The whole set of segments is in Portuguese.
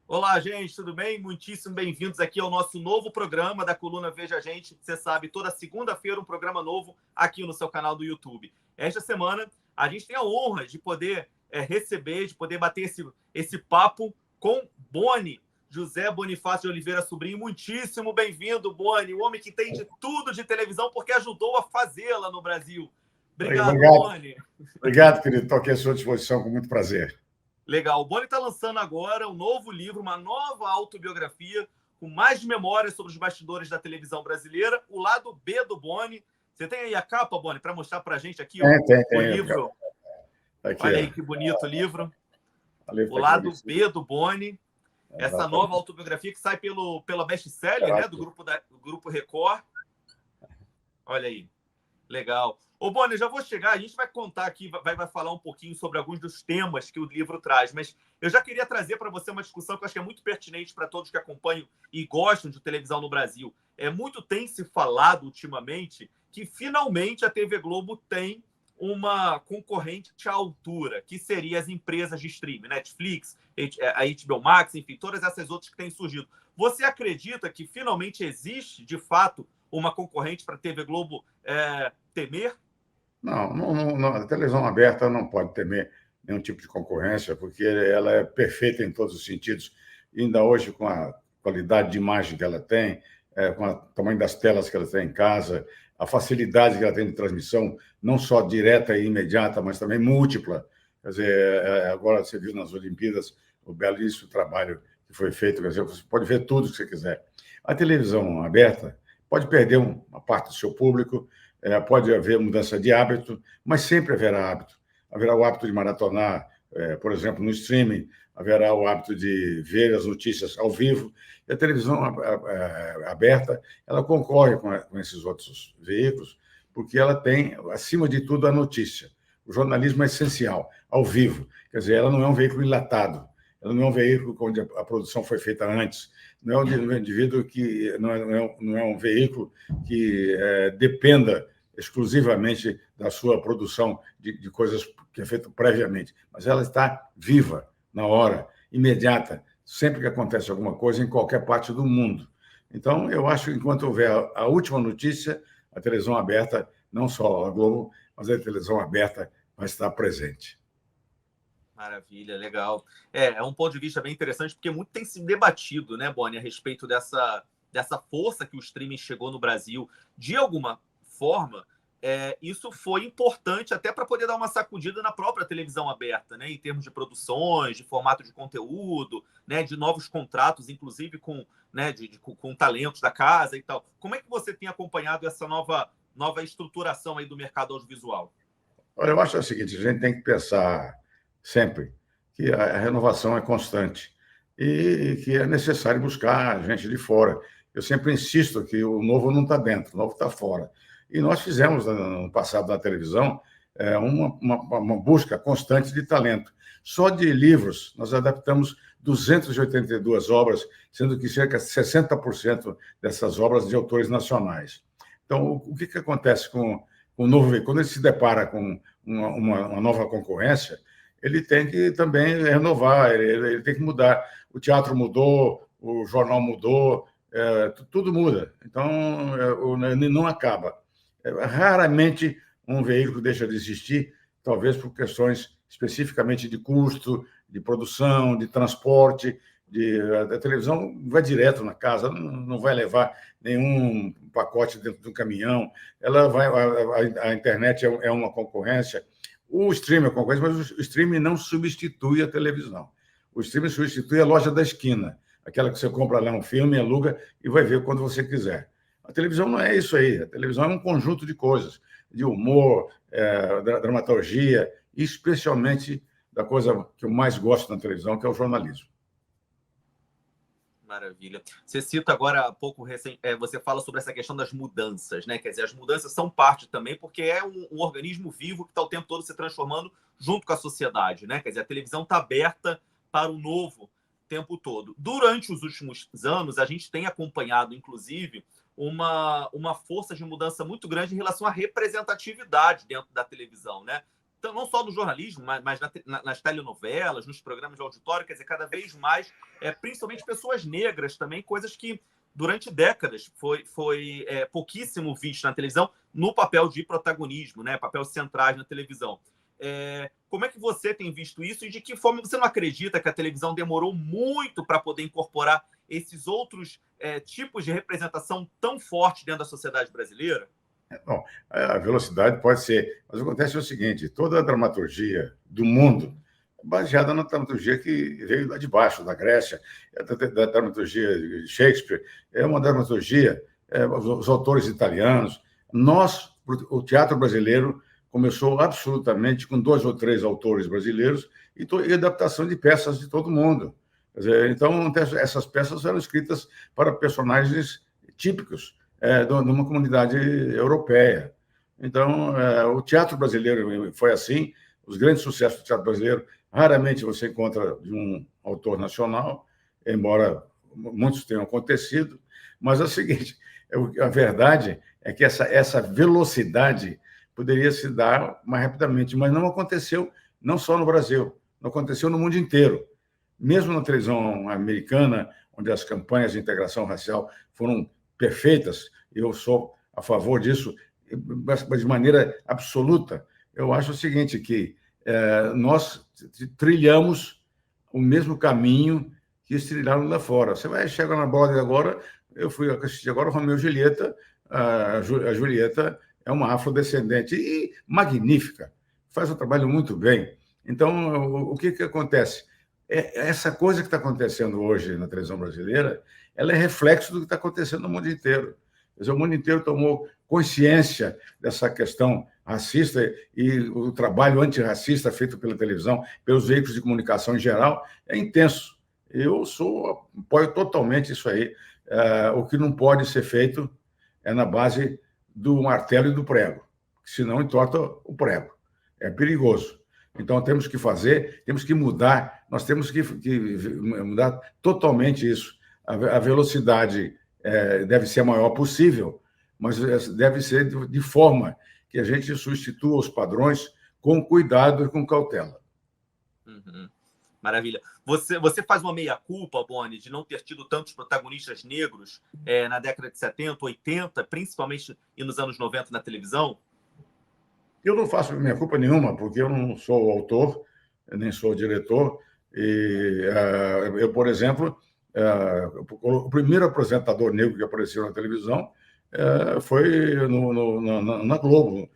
Olá, gente, tudo bem? Muitíssimo bem-vindos aqui ao nosso novo programa da coluna Veja a Gente. Você sabe, toda segunda-feira um programa novo aqui no seu canal do YouTube. Esta semana, a gente tem a honra de poder receber, de poder bater esse papo com Boni, José Bonifácio de Oliveira Sobrinho. Muitíssimo bem-vindo, Boni, o homem que tem de tudo de televisão porque ajudou a fazê-la no Brasil. Obrigado, Boni. Obrigado, querido. Estou aqui à sua disposição com muito prazer. Legal. O Boni está lançando agora um novo livro, uma nova autobiografia, com mais memórias sobre os bastidores da televisão brasileira, o lado B do Boni. Você tem aí a capa, Boni, para mostrar para a gente aqui o livro? Aqui, olha aí que bonito o livro. O lado B do Boni. Essa nova autobiografia que sai pela best-seller, né, do Grupo Record. Olha aí. Legal. Ô, Boni, eu já vou chegar, a gente vai contar aqui, vai falar um pouquinho sobre alguns dos temas que o livro traz, mas eu já queria trazer para você uma discussão que eu acho que é muito pertinente para todos que acompanham e gostam de televisão no Brasil. Muito tem se falado ultimamente que finalmente a TV Globo tem uma concorrente à altura, que seria as empresas de streaming, Netflix, a HBO Max, enfim, todas essas outras que têm surgido. Você acredita que finalmente existe, de fato, uma concorrente para a TV Globo temer? Não, a televisão aberta não pode temer nenhum tipo de concorrência, porque ela é perfeita em todos os sentidos. E ainda hoje, com a qualidade de imagem que ela tem, com o tamanho das telas que ela tem em casa, a facilidade que ela tem de transmissão, não só direta e imediata, mas também múltipla. Quer dizer, agora você viu nas Olimpíadas o belíssimo trabalho que foi feito, quer dizer, você pode ver tudo que você quiser. A televisão aberta pode perder uma parte do seu público, pode haver mudança de hábito, mas sempre haverá hábito. Haverá o hábito de maratonar, por exemplo, no streaming, haverá o hábito de ver as notícias ao vivo. E a televisão aberta, ela concorre com esses outros veículos, porque ela tem, acima de tudo, a notícia. O jornalismo é essencial, ao vivo. Quer dizer, ela não é um veículo enlatado, ela não é um veículo onde a produção foi feita antes, não é um indivíduo que não é um veículo que dependa exclusivamente da sua produção de coisas que é feito previamente, mas ela está viva, na hora, imediata, sempre que acontece alguma coisa em qualquer parte do mundo. Então, eu acho que enquanto houver a última notícia, a televisão aberta, não só a Globo, mas a televisão aberta vai estar presente. Maravilha, legal. É um ponto de vista bem interessante, porque muito tem se debatido, né, Boni, a respeito dessa força que o streaming chegou no Brasil. De alguma forma, isso foi importante até para poder dar uma sacudida na própria televisão aberta, né, em termos de produções, de formato de conteúdo, né, de novos contratos, inclusive com talentos da casa e tal. Como é que você tem acompanhado essa nova estruturação aí do mercado audiovisual? Olha, eu acho o seguinte, a gente tem que pensar sempre que a renovação é constante e que é necessário buscar gente de fora. Eu sempre insisto que o novo não está dentro, o novo está fora. E nós fizemos, no passado, na televisão, uma busca constante de talento. Só de livros, nós adaptamos 282 obras, sendo que cerca de 60% dessas obras de autores nacionais. Então, o que acontece com o novo veículo? Quando ele se depara com uma nova concorrência, ele tem que também renovar, ele tem que mudar. O teatro mudou, o jornal mudou, tudo muda. Então, não acaba. Raramente um veículo deixa de existir, talvez por questões especificamente de custo, de produção, de transporte. A televisão vai direto na casa, não vai levar nenhum pacote dentro do caminhão. A internet é uma concorrência. O streaming é concorrência, mas o streaming não substitui a televisão. O streaming substitui a loja da esquina, aquela que você compra lá um filme, aluga e vai ver quando você quiser. A televisão não é isso aí. A televisão é um conjunto de coisas, de humor, dramaturgia, e especialmente da coisa que eu mais gosto na televisão, que é o jornalismo. Maravilha. Você cita agora há pouco, você fala sobre essa questão das mudanças, né? Quer dizer, as mudanças são parte também, porque é um organismo vivo que está o tempo todo se transformando junto com a sociedade, né? Quer dizer, a televisão está aberta para o novo o tempo todo. Durante os últimos anos, a gente tem acompanhado, inclusive, uma força de mudança muito grande em relação à representatividade dentro da televisão, né? Então, não só no jornalismo, mas nas telenovelas, nos programas de auditório, quer dizer, cada vez mais, principalmente pessoas negras também, coisas que durante décadas foi pouquíssimo visto na televisão no papel de protagonismo, né? Papéis centrais na televisão. Como é que você tem visto isso e de que forma você não acredita que a televisão demorou muito para poder incorporar esses outros tipos de representação tão forte dentro da sociedade brasileira? Bom, a velocidade pode ser, mas acontece o seguinte: toda a dramaturgia do mundo é baseada na dramaturgia que veio lá de baixo, da Grécia, da dramaturgia de Shakespeare, é uma dramaturgia, os autores italianos. O teatro brasileiro começou absolutamente com 2 ou 3 autores brasileiros e adaptação de peças de todo mundo. Quer dizer, então, essas peças eram escritas para personagens típicos de uma comunidade europeia. Então, o teatro brasileiro foi assim. Os grandes sucessos do teatro brasileiro, raramente você encontra de um autor nacional, embora muitos tenham acontecido. Mas é o seguinte: a verdade é que essa velocidade poderia se dar mais rapidamente, mas não aconteceu, não só no Brasil, não aconteceu no mundo inteiro. Mesmo na televisão americana, onde as campanhas de integração racial foram perfeitas, eu sou a favor disso, mas de maneira absoluta. Eu acho o seguinte, que nós trilhamos o mesmo caminho que eles trilharam lá fora. Você vai chegar na Broadway agora, eu fui assistir agora o Romeu e Julieta, a Julieta é uma afrodescendente e magnífica, faz um trabalho muito bem. Então, o que acontece? Essa coisa que está acontecendo hoje na televisão brasileira, ela é reflexo do que está acontecendo no mundo inteiro. Quer dizer, o mundo inteiro tomou consciência dessa questão racista e o trabalho antirracista feito pela televisão, pelos veículos de comunicação em geral, é intenso. Eu apoio totalmente isso aí. O que não pode ser feito é na base do martelo e do prego, senão entorta o prego. É perigoso. Então, temos que mudar, nós temos que mudar totalmente isso. A velocidade deve ser a maior possível, mas deve ser de forma que a gente substitua os padrões com cuidado e com cautela. Uhum. Maravilha. Você faz uma meia-culpa, Boni, de não ter tido tantos protagonistas negros na década de 70, 80, principalmente e nos anos 90 na televisão? Eu não faço minha culpa nenhuma, porque eu não sou autor, nem sou diretor. E eu, por exemplo, o primeiro apresentador negro que apareceu na televisão foi na Globo,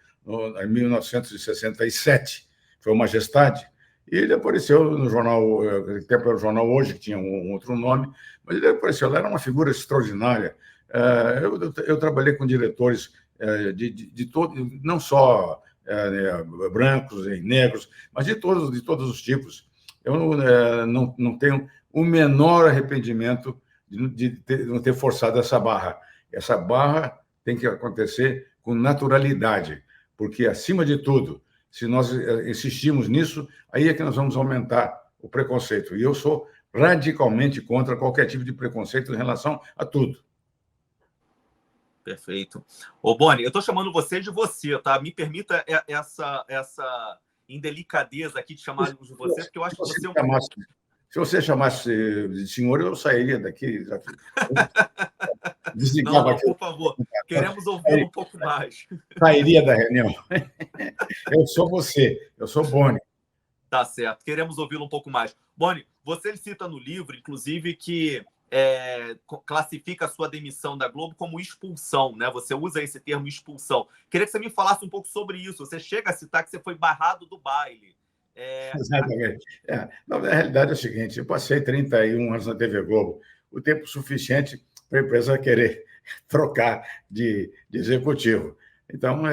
em 1967. Foi o Majestade. E ele apareceu no jornal, naquele tempo era o Jornal Hoje, que tinha um outro nome, mas ele apareceu lá, era uma figura extraordinária. Eu trabalhei com diretores de todo, não só brancos e negros, mas de todos os tipos. Eu não tenho o menor arrependimento de não ter forçado essa barra. Essa barra tem que acontecer com naturalidade, porque, acima de tudo, se nós insistirmos nisso, aí é que nós vamos aumentar o preconceito. E eu sou radicalmente contra qualquer tipo de preconceito em relação a tudo. Perfeito. Ô, Boni, eu estou chamando você de você, tá? Me permita essa indelicadeza aqui de chamar de você, porque eu acho que você é um... Se você chamasse de senhor, eu sairia daqui. Não, por favor. Queremos ouvir um pouco mais. Sairia da reunião. Eu sou você, eu sou Boni. Tá certo, queremos ouvi-lo um pouco mais. Boni, você cita no livro, inclusive, que classifica a sua demissão da Globo como expulsão, né? Você usa esse termo expulsão. Queria que você me falasse um pouco sobre isso. Você chega a citar que você foi barrado do baile. Exatamente. Na realidade é o seguinte: eu passei 31 anos na TV Globo, o tempo suficiente para a empresa querer trocar de executivo. Então,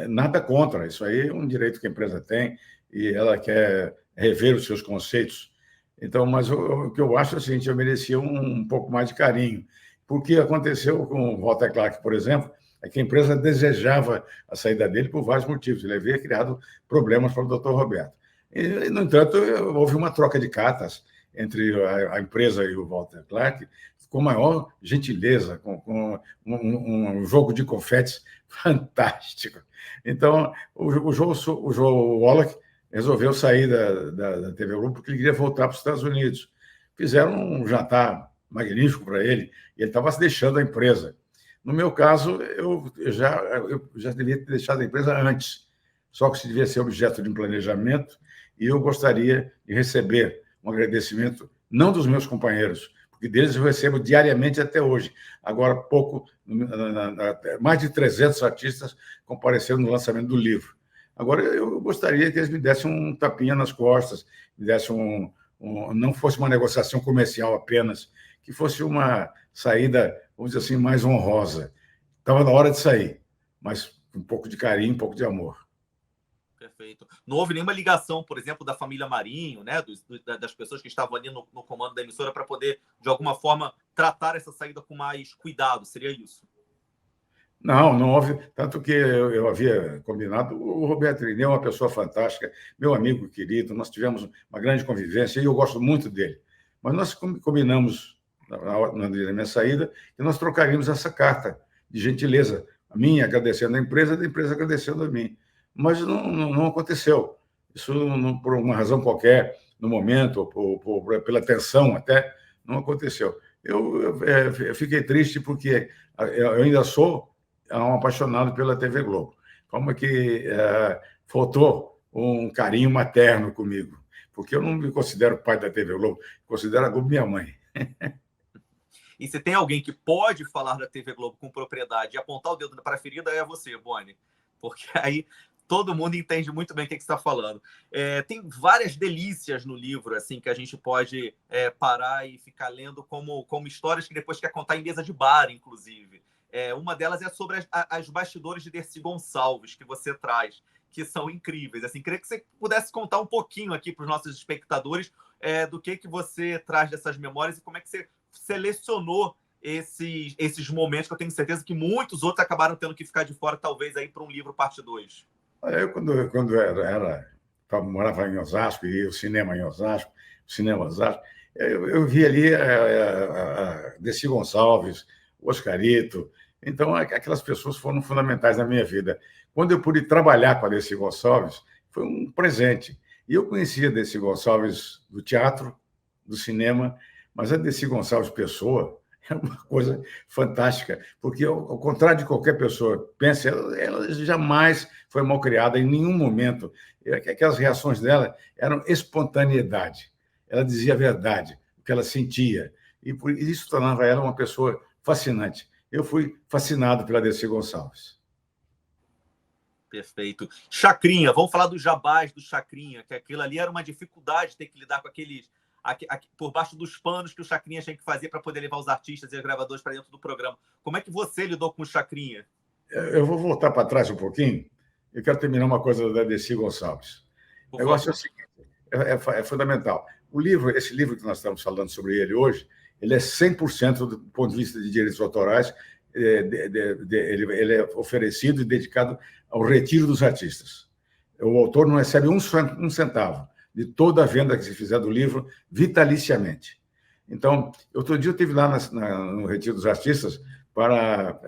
nada contra, isso aí é um direito que a empresa tem e ela quer rever os seus conceitos. Então, mas o que eu acho é o seguinte: eu merecia um pouco mais de carinho. Porque aconteceu com o Walter Clark, por exemplo, é que a empresa desejava a saída dele por vários motivos. Ele havia criado problemas para o Dr. Roberto. E, no entanto, houve uma troca de cartas entre a empresa e o Walter Clark, com a maior gentileza, com um jogo de confetes fantástico. Então, o Joe Wallach resolveu sair da TV Globo porque ele queria voltar para os Estados Unidos. Fizeram um jantar magnífico para ele e ele estava se deixando a empresa. No meu caso, eu já devia ter deixado a empresa antes, só que isso devia ser objeto de um planejamento e eu gostaria de receber um agradecimento, não dos meus companheiros, porque deles eu recebo diariamente até hoje. Agora, mais de 300 artistas compareceram no lançamento do livro. Agora, eu gostaria que eles me dessem um tapinha nas costas, me dessem não fosse uma negociação comercial apenas, que fosse uma saída, vamos dizer assim, mais honrosa. Estava na hora de sair, mas com um pouco de carinho, um pouco de amor. Perfeito. Não houve nenhuma ligação, por exemplo, da família Marinho, né, das pessoas que estavam ali no comando da emissora para poder, de alguma forma, tratar essa saída com mais cuidado, seria isso? Não houve, tanto que eu havia combinado, o Roberto Irineu é uma pessoa fantástica, meu amigo querido, nós tivemos uma grande convivência e eu gosto muito dele. Mas nós combinamos, na minha saída, que nós trocaríamos essa carta de gentileza, a minha agradecendo a empresa agradecendo a mim. Mas não aconteceu. Isso, por uma razão qualquer, no momento, pela tensão até, não aconteceu. Eu fiquei triste porque eu ainda sou um apaixonado pela TV Globo. Como que faltou um carinho materno comigo, porque eu não me considero pai da TV Globo, considero a Globo minha mãe. E se tem alguém que pode falar da TV Globo com propriedade e apontar o dedo para a ferida, é você, Boni. Porque aí todo mundo entende muito bem o que você está falando. Tem várias delícias no livro assim que a gente pode parar e ficar lendo como histórias que depois quer contar em mesa de bar, inclusive. Uma delas é sobre as bastidores de Dercy Gonçalves, que você traz, que são incríveis. Assim, queria que você pudesse contar um pouquinho aqui para os nossos espectadores do que você traz dessas memórias e como é que você selecionou esses momentos, que eu tenho certeza que muitos outros acabaram tendo que ficar de fora, talvez, aí para um livro parte 2. Eu, quando morava em Osasco, e o cinema em Osasco, eu vi ali a Dercy Gonçalves, o Oscarito. Então, aquelas pessoas foram fundamentais na minha vida. Quando eu pude trabalhar com a Dercy Gonçalves, foi um presente. E eu conhecia a Dercy Gonçalves do teatro, do cinema, mas a Dercy Gonçalves pessoa é uma coisa fantástica, porque, ao contrário de qualquer pessoa pensa, ela jamais foi mal criada em nenhum momento. Aquelas reações dela eram espontaneidade. Ela dizia a verdade, o que ela sentia. E por isso tornava ela uma pessoa fascinante. Eu fui fascinado pela Dercy Gonçalves. Perfeito. Chacrinha, vamos falar do jabás do Chacrinha, que aquilo ali era uma dificuldade, ter que lidar com aqueles... por baixo dos panos que o Chacrinha tinha que fazer para poder levar os artistas e os gravadores para dentro do programa. Como é que você lidou com o Chacrinha? Eu vou voltar para trás um pouquinho. Eu quero terminar uma coisa da Dercy Gonçalves. O negócio é o seguinte, é fundamental. Esse livro que nós estamos falando sobre ele hoje, ele é 100% do ponto de vista de direitos autorais, ele é oferecido e dedicado ao retiro dos artistas. O autor não recebe um centavo de toda a venda que se fizer do livro, vitaliciamente. Então, outro dia eu estive lá no Retiro dos Artistas para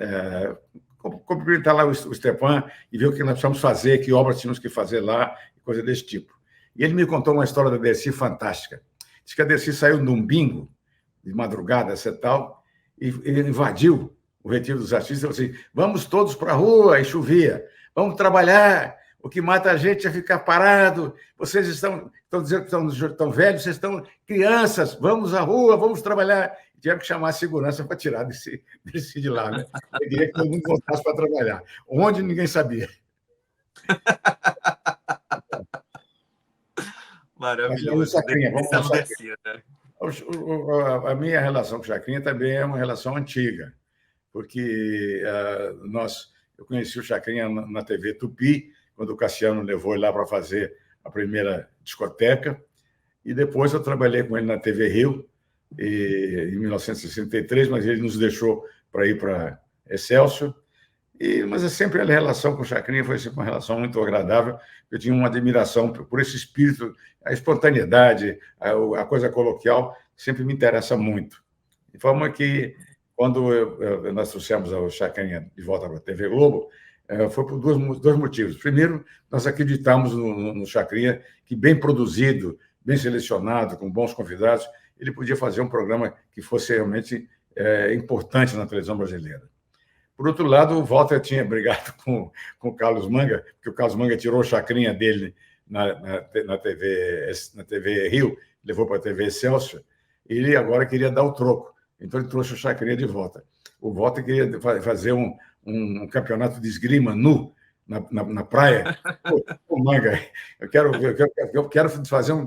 cumprimentar lá o Stepan e ver o que nós precisamos fazer, que obras tínhamos que fazer lá, coisa desse tipo. E ele me contou uma história da Dercy fantástica. Diz que a Dercy saiu num bingo, de madrugada, essa tal, e ele invadiu o Retiro dos Artistas e falou assim: vamos todos para a rua, e chovia, vamos trabalhar. O que mata a gente é ficar parado. Vocês estão dizendo que estão velhos, vocês estão crianças. Vamos à rua, vamos trabalhar. Tiveram que chamar a segurança para tirar desse de lá. Né? Eu queria que todo mundo voltasse para trabalhar. Onde ninguém sabia. Maravilhoso. Chacrinha, a minha relação com o Chacrinha também é uma relação antiga, porque eu conheci o Chacrinha na TV Tupi, quando o Cassiano levou ele lá para fazer a primeira discoteca, e depois eu trabalhei com ele na TV Rio, em 1963, mas ele nos deixou para ir para Excelsior, mas sempre a relação com o Chacrinha foi sempre uma relação muito agradável, eu tinha uma admiração por esse espírito, a espontaneidade, a coisa coloquial, sempre me interessa muito. De forma que, quando nós trouxemos o Chacrinha de volta para a TV Globo, foi por dois motivos. Primeiro, nós acreditamos no Chacrinha, que bem produzido, bem selecionado, com bons convidados, ele podia fazer um programa que fosse realmente importante na televisão brasileira. Por outro lado, o Walter tinha brigado com o Carlos Manga, porque o Carlos Manga tirou o Chacrinha dele na TV Rio, levou para a TV Excelsior, e ele agora queria dar o troco. Então, ele trouxe o Chacrinha de volta. O Walter queria fazer um campeonato de esgrima nu na praia. Pô, Manga, eu quero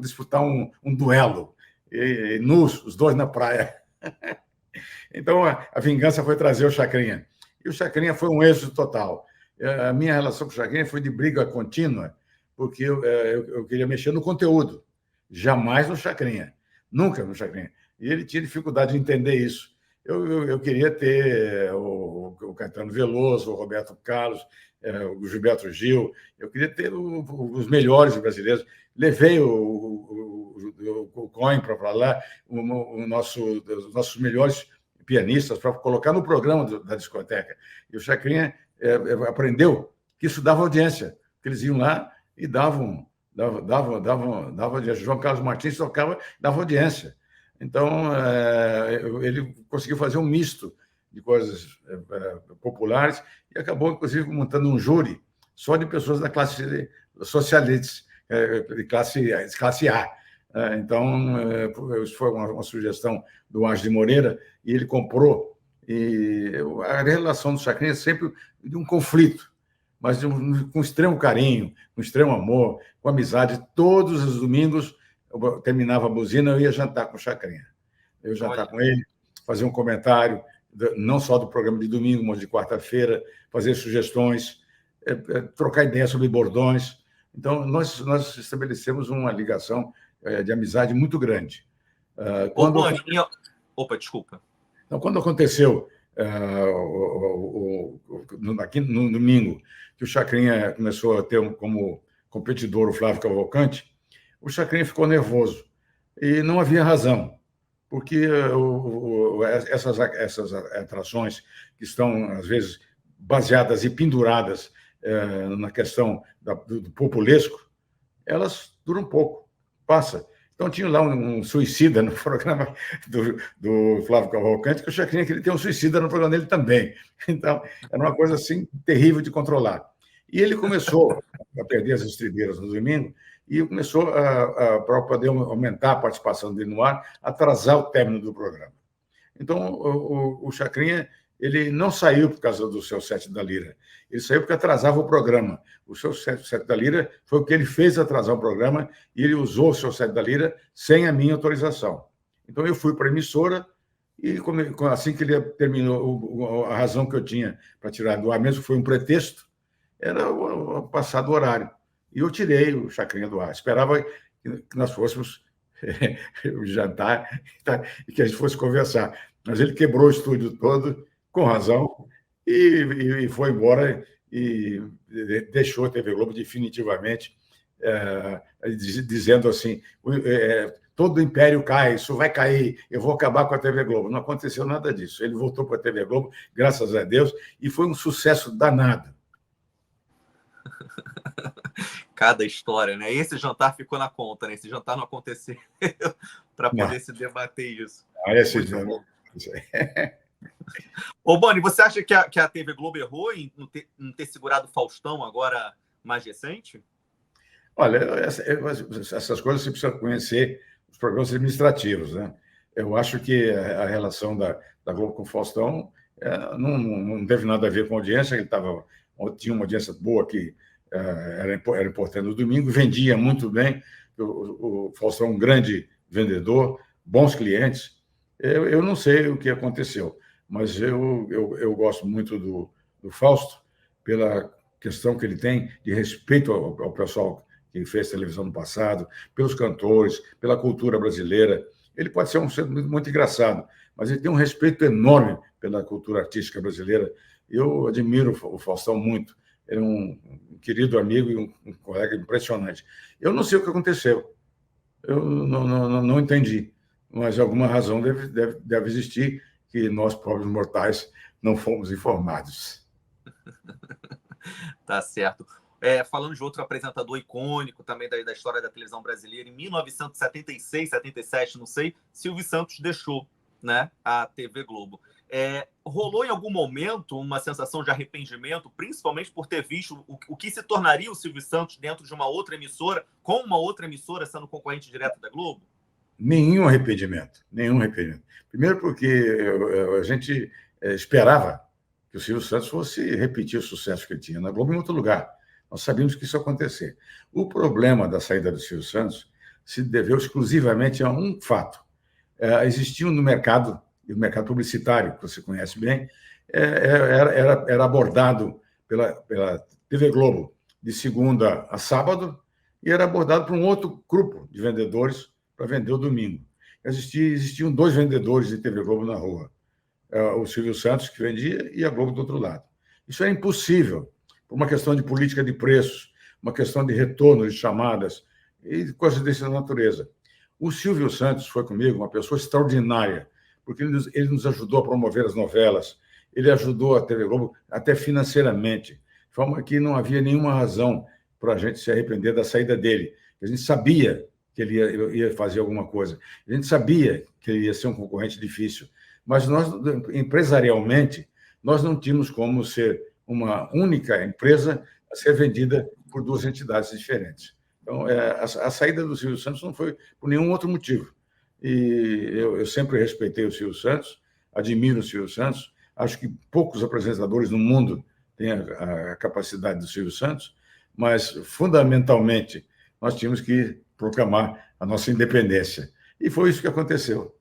disputar um duelo, e nus, os dois na praia. Então, a vingança foi trazer o Chacrinha. E o Chacrinha foi um êxito total. A minha relação com o Chacrinha foi de briga contínua, porque eu queria mexer no conteúdo, jamais no Chacrinha, nunca no Chacrinha. E ele tinha dificuldade de entender isso. Eu queria ter o Caetano Veloso, o Roberto Carlos, o Gilberto Gil, eu queria ter os melhores brasileiros. Levei o Cohen para lá, os nossos melhores pianistas para colocar no programa da discoteca. E o Chacrinha aprendeu que isso dava audiência, que eles iam lá e davam audiência. João Carlos Martins tocava, dava audiência. Então, ele conseguiu fazer um misto de coisas populares e acabou, inclusive, montando um júri só de pessoas da classe socialista, de classe A. Então, isso foi uma sugestão do Ângelo de Moreira, e ele comprou. E a relação do Chacrinha é sempre de um conflito, mas com extremo carinho, com extremo amor, com amizade. Todos os domingos, eu terminava a buzina, eu ia jantar com o Chacrinha. Eu ia jantar com ele, fazer um comentário, não só do programa de domingo, mas de quarta-feira, fazer sugestões, trocar ideias sobre bordões. Então, nós estabelecemos uma ligação de amizade muito grande. Opa, desculpa. Então, quando aconteceu aqui no domingo, que o Chacrinha começou a ter como competidor o Flávio Cavalcante, o Chacrinha ficou nervoso. E não havia razão, porque essas atrações que estão, às vezes, baseadas e penduradas na questão do populesco, elas duram pouco, passa. Então, tinha lá um suicida no programa do Flávio Cavalcante, que o Chacrinha queria ter um suicida no programa dele também. Então, era uma coisa assim terrível de controlar. E ele começou a perder as estribeiras no domingo e começou para poder aumentar a participação dele no ar, atrasar o término do programa. Então, o Chacrinha, ele não saiu por causa do seu Sete da Lira, ele saiu porque atrasava o programa. O seu Sete da Lira foi o que ele fez atrasar o programa, e ele usou o seu Sete da Lira sem a minha autorização. Então, eu fui para a emissora, e assim que ele terminou, a razão que eu tinha para tirar do ar, mesmo que foi um pretexto, era o passado horário. E eu tirei o Chacrinha do ar. Esperava que nós fôssemos jantar e que a gente fosse conversar. Mas ele quebrou o estúdio todo, com razão, e foi embora e deixou a TV Globo definitivamente, dizendo assim, todo o império cai, isso vai cair, eu vou acabar com a TV Globo. Não aconteceu nada disso. Ele voltou para a TV Globo, graças a Deus, e foi um sucesso danado. Cada história, né? Esse jantar ficou na conta, né? Esse jantar não aconteceu para poder se debater isso. Ô, Boni, você acha que a TV Globo errou em não ter segurado o Faustão agora mais recente? Olha, essas coisas você precisa conhecer os programas administrativos, né? Eu acho que a relação da Globo com o Faustão não teve nada a ver com a audiência. Ele tinha uma audiência boa que era importante no domingo, vendia muito bem. O Faustão é um grande vendedor, bons clientes. Eu não sei o que aconteceu, mas eu gosto muito do Fausto pela questão que ele tem de respeito ao pessoal que fez televisão no passado, pelos cantores, pela cultura brasileira. Ele pode ser um ser muito engraçado, mas ele tem um respeito enorme pela cultura artística brasileira. Eu admiro o Faustão muito. Ele é um querido amigo e um colega impressionante. Eu não sei o que aconteceu. Eu não entendi. mas alguma razão deve existir que nós, pobres mortais, não fomos informados. Tá certo. Falando de outro apresentador icônico também da história da televisão brasileira, em 1976, 77, não sei, Silvio Santos deixou, né, a TV Globo. Rolou em algum momento uma sensação de arrependimento, principalmente por ter visto o que se tornaria o Silvio Santos dentro de uma outra emissora, com uma outra emissora sendo concorrente direto da Globo? Nenhum arrependimento. Primeiro porque a gente esperava que o Silvio Santos fosse repetir o sucesso que ele tinha na Globo em outro lugar. Nós sabíamos que isso ia acontecer. O problema da saída do Silvio Santos se deveu exclusivamente a um fato. Existiam no mercado, e o mercado publicitário, que você conhece bem, era abordado pela TV Globo de segunda a sábado e era abordado por um outro grupo de vendedores para vender o domingo. Existiam 2 vendedores de TV Globo na rua, o Silvio Santos, que vendia, e a Globo do outro lado. Isso é impossível, por uma questão de política de preços, uma questão de retorno de chamadas e coisas dessa natureza. O Silvio Santos foi comigo uma pessoa extraordinária, porque ele nos ajudou a promover as novelas, ele ajudou a TV Globo até financeiramente, de forma que não havia nenhuma razão para a gente se arrepender da saída dele. A gente sabia que ele ia fazer alguma coisa, a gente sabia que ele ia ser um concorrente difícil, mas nós, empresarialmente, nós não tínhamos como ser uma única empresa a ser vendida por 2 entidades diferentes. Então, a saída do Silvio Santos não foi por nenhum outro motivo. E eu sempre respeitei o Silvio Santos, admiro o Silvio Santos, acho que poucos apresentadores no mundo têm a capacidade do Silvio Santos, mas, fundamentalmente, nós tínhamos que proclamar a nossa independência. E foi isso que aconteceu.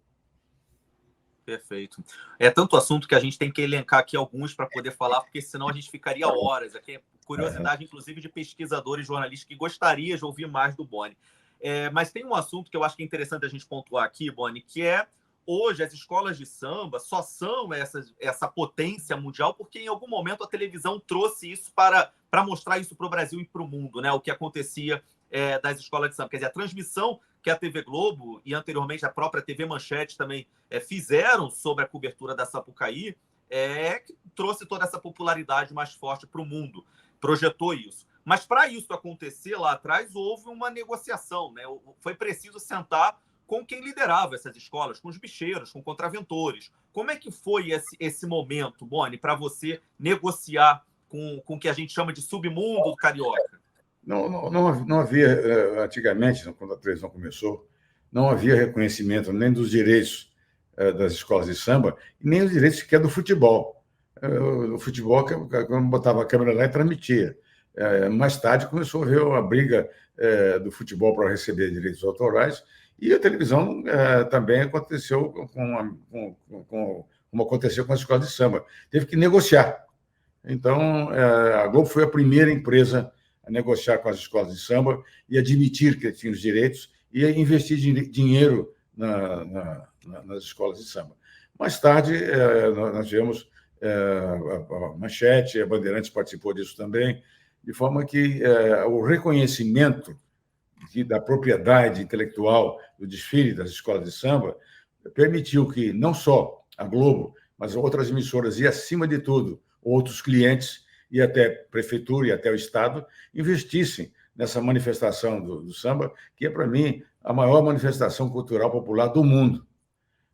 Perfeito. É tanto assunto que a gente tem que elencar aqui alguns para poder falar, porque senão a gente ficaria horas. Aqui é curiosidade, inclusive, de pesquisadores e jornalistas que gostariam de ouvir mais do Boni. Mas tem um assunto que eu acho que é interessante a gente pontuar aqui, Boni, que hoje as escolas de samba só são essa potência mundial porque em algum momento a televisão trouxe isso para mostrar isso para o Brasil e para o mundo, né? O que acontecia das escolas de samba. Quer dizer, a transmissão que a TV Globo e anteriormente a própria TV Manchete também fizeram sobre a cobertura da Sapucaí que trouxe toda essa popularidade mais forte para o mundo, projetou isso. Mas para isso acontecer lá atrás, houve uma negociação, né? Foi preciso sentar com quem liderava essas escolas, com os bicheiros, com contraventores. Como é que foi esse momento, Boni, para você negociar com o que a gente chama de submundo do carioca? Não havia, antigamente, quando a televisão começou, não havia reconhecimento nem dos direitos das escolas de samba, nem os direitos sequer do futebol. O futebol, quando botava a câmera lá e transmitia. Mais tarde começou a haver a briga do futebol para receber direitos autorais, e a televisão também aconteceu como aconteceu com as escolas de samba. Teve que negociar. Então, a Globo foi a primeira empresa a negociar com as escolas de samba e admitir que tinha os direitos e a investir dinheiro nas escolas de samba. Mais tarde, nós tivemos a Manchete, a Bandeirantes participou disso também, de forma que o reconhecimento da propriedade intelectual do desfile das escolas de samba permitiu que não só a Globo, mas outras emissoras e, acima de tudo, outros clientes e até prefeitura e até o Estado investissem nessa manifestação do samba, que é, para mim, a maior manifestação cultural popular do mundo.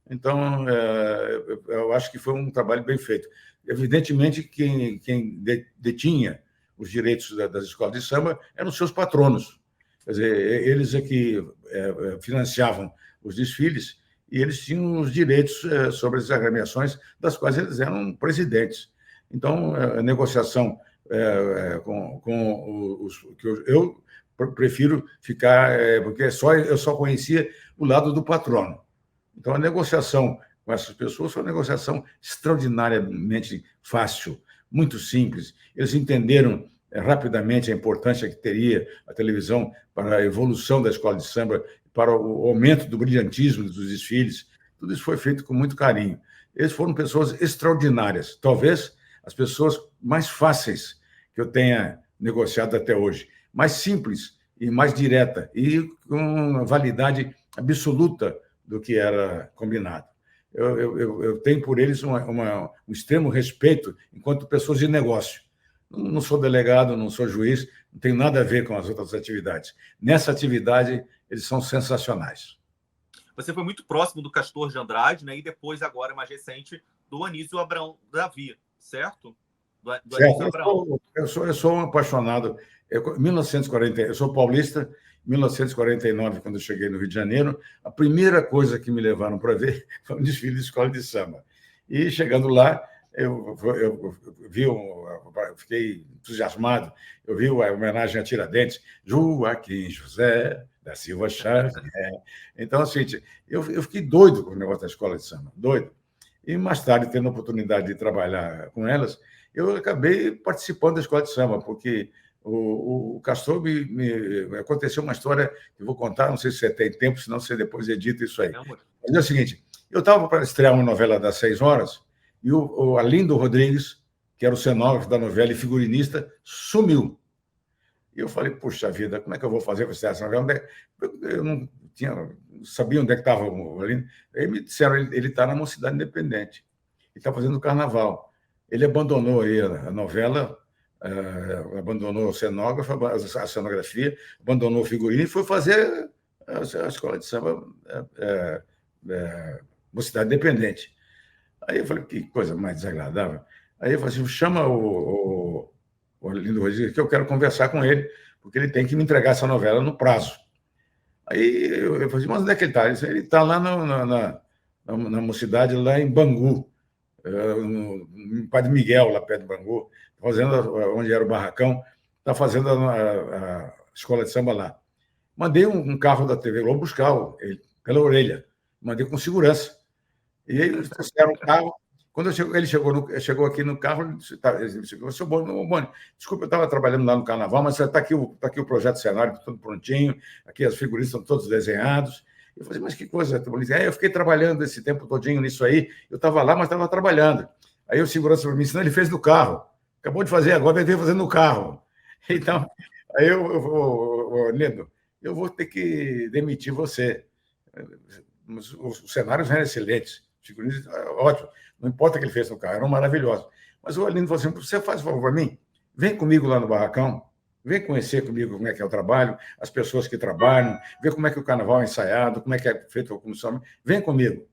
Então, eu acho que foi um trabalho bem feito. Evidentemente, quem detinha os direitos das escolas de samba eram os seus patronos. Quer dizer, eles é que financiavam os desfiles e eles tinham os direitos sobre as agremiações das quais eles eram presidentes. Então, a negociação com os que eu prefiro ficar, porque eu só conhecia o lado do patrono. Então, a negociação com essas pessoas foi uma negociação extraordinariamente fácil, muito simples. Eles entenderam rapidamente a importância que teria a televisão para a evolução da escola de samba, para o aumento do brilhantismo dos desfiles. Tudo isso foi feito com muito carinho. Eles foram pessoas extraordinárias, talvez as pessoas mais fáceis que eu tenha negociado até hoje, mais simples e mais direta, e com a validade absoluta do que era combinado. Eu tenho por eles um extremo respeito enquanto pessoas de negócio. Não sou delegado, não sou juiz, não tem nada a ver com as outras atividades. Nessa atividade, eles são sensacionais. Você foi muito próximo do Castor de Andrade, né? E depois, agora, mais recente, do Anísio Abrão Davi, certo? Do Anísio Abrão. Eu sou um apaixonado. Eu sou paulista. Em 1949, quando eu cheguei no Rio de Janeiro, a primeira coisa que me levaram para ver foi um desfile de escola de samba. E, chegando lá, eu fiquei entusiasmado. Eu vi a homenagem a Tiradentes, Joaquim José da Silva Chaves. Então, assim, eu fiquei doido com o negócio da escola de samba, doido. E, mais tarde, tendo a oportunidade de trabalhar com elas, eu acabei participando da escola de samba, porque o Castor aconteceu uma história que eu vou contar, não sei se você tem tempo, senão você depois edita isso aí. Mas é o seguinte, eu estava para estrear uma novela das 6 horas e o Arlindo Rodrigues, que era o cenógrafo da novela e figurinista, sumiu. E eu falei, puxa vida, como é que eu vou fazer para estrear essa novela? Eu não sabia onde é que estava o Arlindo. Aí me disseram, ele está na Mocidade Independente, ele está fazendo carnaval. Ele abandonou aí a novela, abandonou o cenógrafo, a cenografia, abandonou o figurino e foi fazer a escola de samba Mocidade Independente. Aí eu falei, que coisa mais desagradável. Aí eu falei assim, chama o Arlindo Rodrigues, que eu quero conversar com ele, porque ele tem que me entregar essa novela no prazo. Aí eu falei assim, mas onde é que ele está? Ele está lá na Mocidade, lá em Bangu, no Padre Miguel, lá perto de Bangu, fazendo onde era o barracão, está fazendo a escola de samba lá. Mandei um carro da TV Globo buscar ele, pela orelha, mandei com segurança. E aí eles trouxeram o carro. Quando ele chegou aqui no carro, ele disse, seu Boni, desculpa, eu estava trabalhando lá no Carnaval, mas está aqui o projeto cenário, tudo prontinho, aqui as figurinhas estão todos desenhados. Eu falei, mas que coisa bonita. Eu fiquei trabalhando esse tempo todinho nisso aí, eu estava lá, mas estava trabalhando. Aí o segurança para mim, senão ele fez no carro. Acabou de fazer, agora ele veio fazendo no carro. Então, aí Lindo, eu vou ter que demitir você. Os cenários eram excelentes, figurinhas, ótimo. Não importa o que ele fez no carro, eram maravilhosos. Mas o Arlindo falou assim, você faz um favor para mim? Vem comigo lá no barracão, vem conhecer comigo como é que é o trabalho, as pessoas que trabalham, ver como é que o carnaval é ensaiado, como é que é feito a comissão. Vem comigo.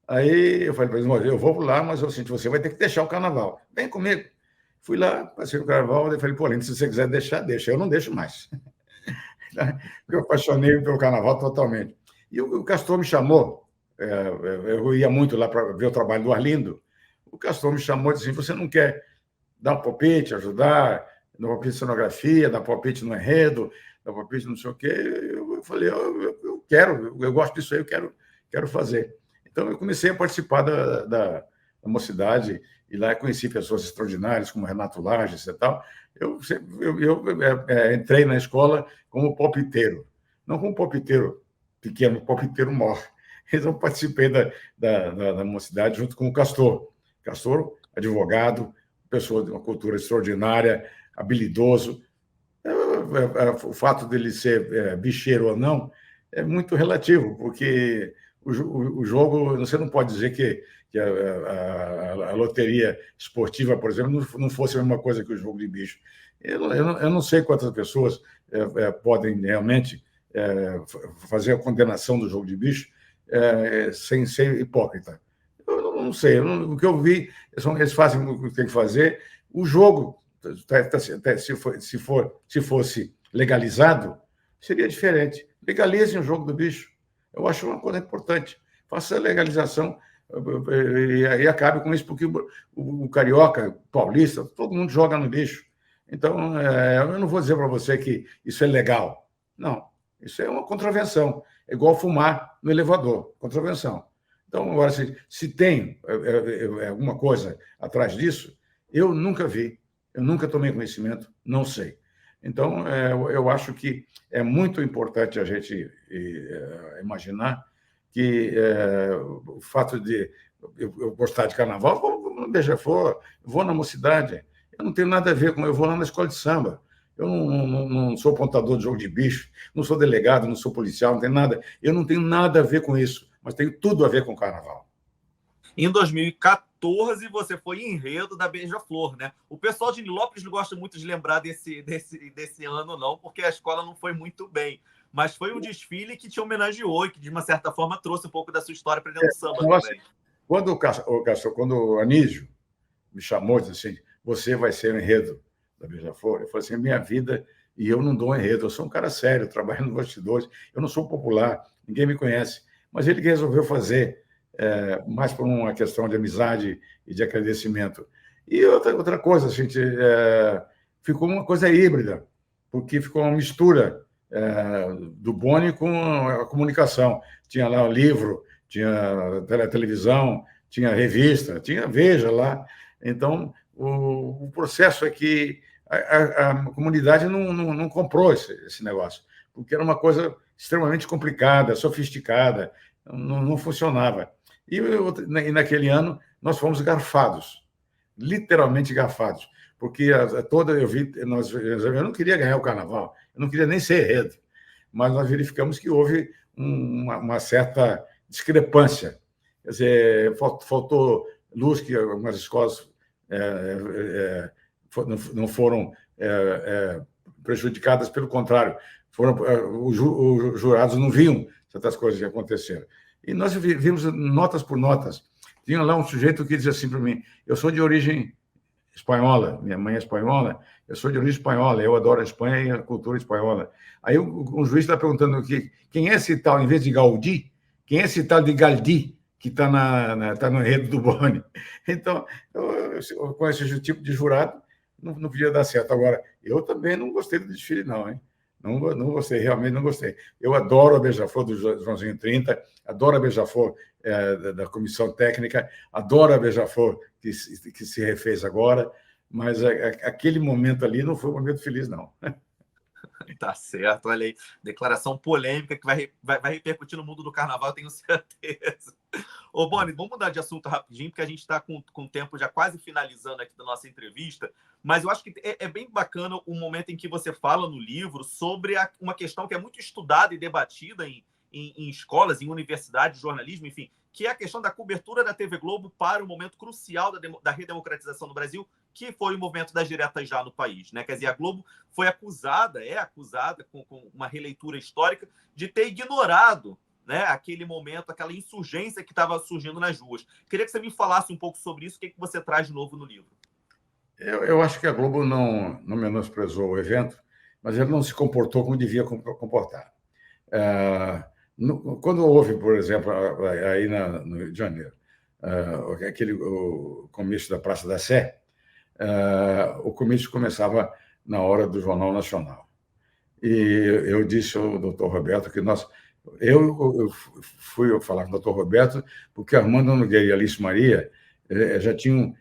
Aí eu falei para ele, eu vou lá, mas eu sinto, você vai ter que deixar o carnaval. Vem comigo. Fui lá, passei o carnaval, e falei, pô, Arlindo, se você quiser deixar, deixa. Eu não deixo mais. Eu apaixonei pelo carnaval totalmente. E o Castor me chamou, eu ia muito lá para ver o trabalho do Arlindo. O Castor me chamou e disse assim, você não quer dar um palpite, ajudar, dar palpite de cenografia, dar palpite no enredo, dar palpite não sei o quê? Eu falei, eu quero, eu gosto disso aí, eu quero fazer. Então, eu comecei a participar da Mocidade, e lá eu conheci pessoas extraordinárias, como Renato Lages e tal. Eu entrei na escola como palpiteiro, não como palpiteiro pequeno, palpiteiro maior. Então, participei da Mocidade junto com o Castor. Castor, advogado, pessoa de uma cultura extraordinária, habilidoso. O fato dele ser bicheiro ou não é muito relativo, porque o jogo, você não pode dizer que a loteria esportiva, por exemplo, não fosse a mesma coisa que o jogo de bicho. Eu não sei quantas pessoas podem realmente fazer a condenação do jogo de bicho sem ser hipócrita. Eu não sei. O que eu vi, eles fazem o que tem que fazer. O jogo, se fosse legalizado, seria diferente. Legalizem o jogo do bicho. Eu acho uma coisa importante. Faça a legalização e acabe com isso, porque o carioca, o paulista, todo mundo joga no bicho. Então, eu não vou dizer para você que isso é legal. Não, isso é uma contravenção. É igual fumar no elevador, contravenção. Então, agora, se tem alguma coisa atrás disso, eu nunca vi, eu nunca tomei conhecimento, não sei. Então, eu acho que é muito importante a gente imaginar que o fato de eu gostar de carnaval, vou na Mocidade, eu não tenho nada a ver com... Eu vou lá na escola de samba, eu não sou pontador de jogo de bicho, não sou delegado, não sou policial, não tenho nada. Eu não tenho nada a ver com isso. mas tem tudo a ver com o carnaval. Em 2014, você foi enredo da Beija-Flor, né? O pessoal de Nilópolis não gosta muito de lembrar desse ano, não, porque a escola não foi muito bem. Mas foi um desfile que te homenageou e que, de uma certa forma, trouxe um pouco da sua história para dentro do samba também. Quando o Anísio me chamou e disse assim, você vai ser o enredo da Beija-Flor, eu falei assim, minha vida, e eu não dou enredo, eu sou um cara sério, trabalho nos bastidores, eu não sou popular, ninguém me conhece. Mas ele resolveu fazer, mais por uma questão de amizade e de agradecimento. E outra coisa, gente, ficou uma coisa híbrida, porque ficou uma mistura do Boni com a comunicação. Tinha lá o livro, tinha televisão, tinha revista, tinha Veja lá. Então, o processo é que a comunidade não comprou esse negócio, porque era uma coisa extremamente complicada, sofisticada, não funcionava. E naquele ano nós fomos garfados, literalmente garfados, porque eu não queria ganhar o carnaval, eu não queria nem ser enredo, mas nós verificamos que houve uma certa discrepância. Quer dizer, faltou luz, que algumas escolas não foram prejudicadas, pelo contrário, os jurados não viam certas coisas que aconteceram. E nós vimos notas por notas. Tinha lá um sujeito que dizia assim para mim, eu sou de origem espanhola, minha mãe é espanhola, eu sou de origem espanhola, eu adoro a Espanha e a cultura espanhola. Aí um juiz está perguntando quem é esse tal, em vez de Gaudí, quem é esse tal de Galdi, que está no enredo do Boni. Então, com esse tipo de jurado, não podia dar certo. Agora, eu também não gostei do desfile, não, hein? Não gostei, realmente não gostei. Eu adoro a Beija-Flor do Joãozinho 30, adoro a Beija-Flor da comissão técnica, adoro a Beija-Flor que se refez agora, mas aquele momento ali não foi um momento feliz, não. Tá certo, olha aí. Declaração polêmica que vai repercutir no mundo do carnaval, tenho certeza. Ô, Boni, vamos mudar de assunto rapidinho, porque a gente está com o tempo já quase finalizando aqui da nossa entrevista, mas eu acho que é bem bacana o momento em que você fala no livro sobre uma questão que é muito estudada e debatida em escolas, em universidades de jornalismo, enfim, que é a questão da cobertura da TV Globo para o momento crucial da redemocratização no Brasil, que foi o movimento das diretas já no país, né? Quer dizer, a Globo é acusada, com uma releitura histórica, de ter ignorado, né, aquele momento, aquela insurgência que estava surgindo nas ruas. Queria que você me falasse um pouco sobre isso, o que você traz de novo no livro. Eu acho que a Globo não menosprezou o evento, mas ele não se comportou como devia comportar. Quando houve, por exemplo, aí no Rio de Janeiro, o comício da Praça da Sé, o comício começava na hora do Jornal Nacional. E eu disse ao doutor Roberto que eu fui falar com o doutor Roberto porque Armando Nogueira e Alice Maria já tinham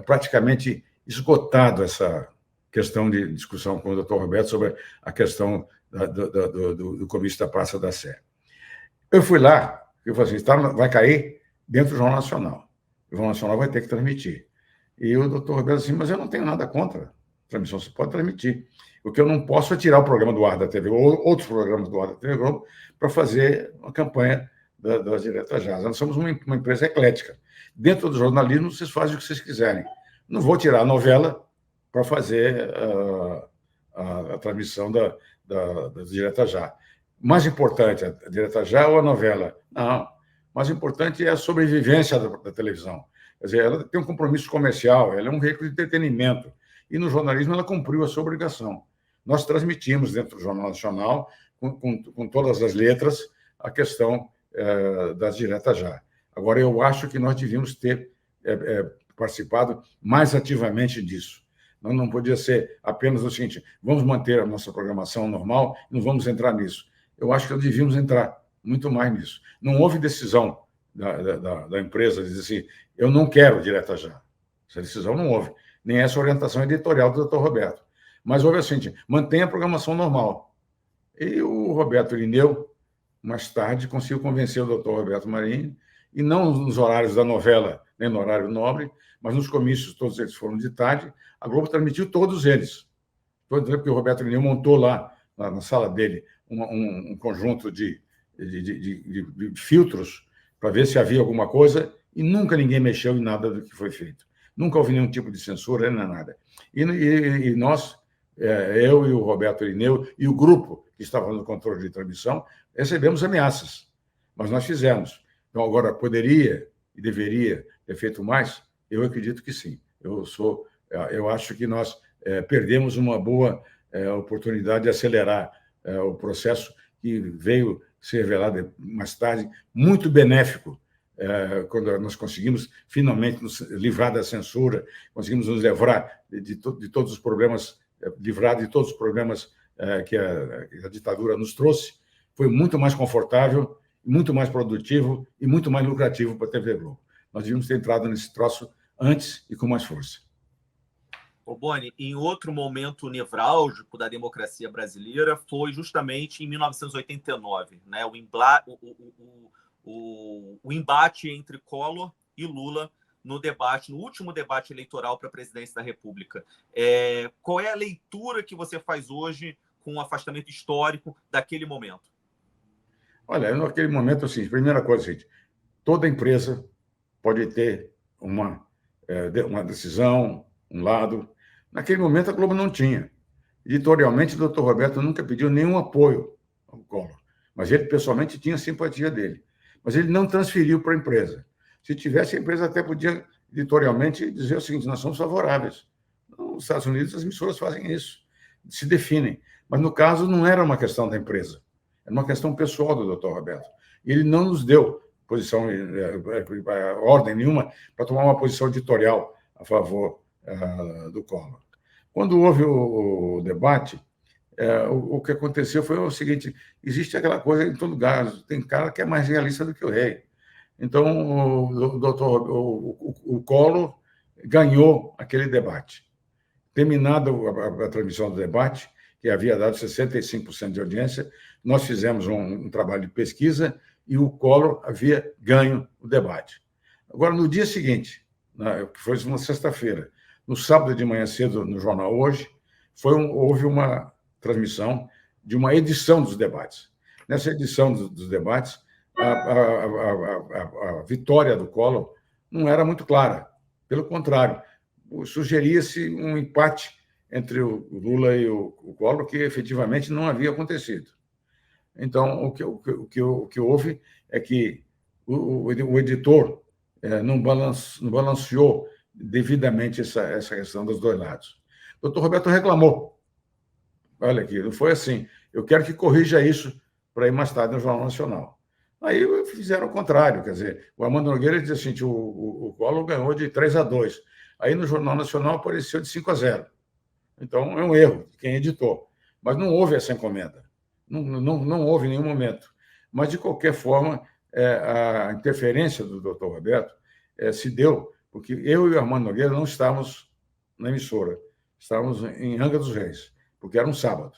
praticamente esgotado essa questão de discussão com o doutor Roberto sobre a questão do comício da Praça da Sé. Eu fui lá, eu falei assim, vai cair dentro do Jornal Nacional. O Jornal Nacional vai ter que transmitir. E o doutor Roberto disse, mas eu não tenho nada contra a transmissão, você pode transmitir. O que eu não posso é tirar o programa do ar da TV, ou outros programas do ar da TV Globo, para fazer uma campanha das diretas já. Nós somos uma empresa eclética. Dentro do jornalismo, vocês fazem o que vocês quiserem. Não vou tirar a novela para fazer a transmissão das diretas já. Mais importante, a direta já ou a novela? Não. Mais importante é a sobrevivência da televisão. Quer dizer, ela tem um compromisso comercial, ela é um veículo de entretenimento. E no jornalismo ela cumpriu a sua obrigação. Nós transmitimos dentro do Jornal Nacional, com todas as letras, a questão das diretas já. Agora, eu acho que nós devíamos ter participado mais ativamente disso. Não podia ser apenas o seguinte, vamos manter a nossa programação normal e não vamos entrar nisso. Eu acho que nós devíamos entrar muito mais nisso. Não houve decisão da empresa de dizer assim, eu não quero direta já. Essa decisão não houve. Nem essa orientação editorial do Dr. Roberto. Mas houve assim, mantenha a programação normal. E o Roberto Irineu, mais tarde, conseguiu convencer o Dr. Roberto Marinho, e não nos horários da novela, nem no horário nobre, mas nos comícios, todos eles foram de tarde, a Globo transmitiu todos eles. Porque o Roberto Irineu montou lá, na sala dele, um conjunto de filtros para ver se havia alguma coisa, e nunca ninguém mexeu em nada do que foi feito. Nunca houve nenhum tipo de censura, nem nada. E nós, eu e o Roberto Irineu, e o grupo que estava no controle de transmissão, recebemos ameaças, mas nós fizemos. Então, agora, poderia e deveria ter feito mais? Eu acredito que sim. Eu acho que nós perdemos uma boa oportunidade de acelerar o processo que veio se revelar mais tarde muito benéfico, quando nós conseguimos finalmente nos livrar da censura, conseguimos nos livrar de todos os problemas, livrar de todos os problemas que a ditadura nos trouxe. Foi muito mais confortável, muito mais produtivo e muito mais lucrativo para a TV Globo. Nós devíamos ter entrado nesse troço antes e com mais força. Ô Boni, em outro momento nevrálgico da democracia brasileira foi justamente em 1989, né? O embate entre Collor e Lula no último debate eleitoral para a presidência da República. Qual é a leitura que você faz hoje com o afastamento histórico daquele momento? Olha, naquele momento, assim, primeira coisa, gente, toda empresa pode ter uma decisão, um lado. Naquele momento, a Globo não tinha. Editorialmente, o doutor Roberto nunca pediu nenhum apoio ao Collor, mas ele, pessoalmente, tinha simpatia dele. Mas ele não transferiu para a empresa. Se tivesse, a empresa até podia, editorialmente, dizer o seguinte: nós somos favoráveis. Nos Estados Unidos, as emissoras fazem isso, se definem. Mas, no caso, não era uma questão da empresa, era uma questão pessoal do doutor Roberto. E ele não nos deu posição, ordem nenhuma para tomar uma posição editorial a favor do Collor. Quando houve o debate, o que aconteceu foi o seguinte: existe aquela coisa em todo lugar, tem cara que é mais realista do que o rei. Então, o Collor ganhou aquele debate. Terminada a transmissão do debate, que havia dado 65% de audiência, nós fizemos um trabalho de pesquisa e o Collor havia ganho o debate. Agora, no dia seguinte, que foi uma sexta-feira, no sábado de manhã cedo, no Jornal Hoje, houve uma transmissão de uma edição dos debates. Nessa edição dos debates, a vitória do Collor não era muito clara. Pelo contrário, sugeria-se um empate entre o Lula e o Collor, que efetivamente não havia acontecido. Então, o que houve é que o editor não balanceou devidamente essa questão dos dois lados. O doutor Roberto reclamou. Olha aqui, não foi assim. Eu quero que corrija isso para ir mais tarde no Jornal Nacional. Aí fizeram o contrário, quer dizer, o Armando Nogueira disse assim, o Collor ganhou de 3-2. Aí no Jornal Nacional apareceu de 5-0. Então, é um erro de quem editou. Mas não houve essa encomenda. Não houve em nenhum momento. Mas, de qualquer forma, a interferência do doutor Roberto se deu porque eu e o Armando Nogueira não estávamos na emissora. Estávamos em Angra dos Reis, porque era um sábado.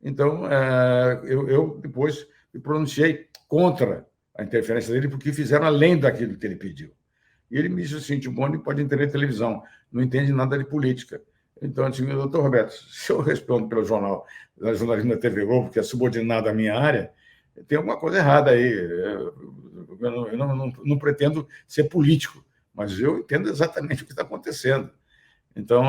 Então, eu depois me pronunciei contra a interferência dele, porque fizeram além daquilo que ele pediu. E ele me disse assim: o Boni pode entender televisão, não entende nada de política. Então, eu disse: doutor Roberto, se eu respondo pelo jornalismo da TV Globo, que é subordinado à minha área, tem alguma coisa errada aí. Eu não pretendo ser político, mas eu entendo exatamente o que está acontecendo. Então,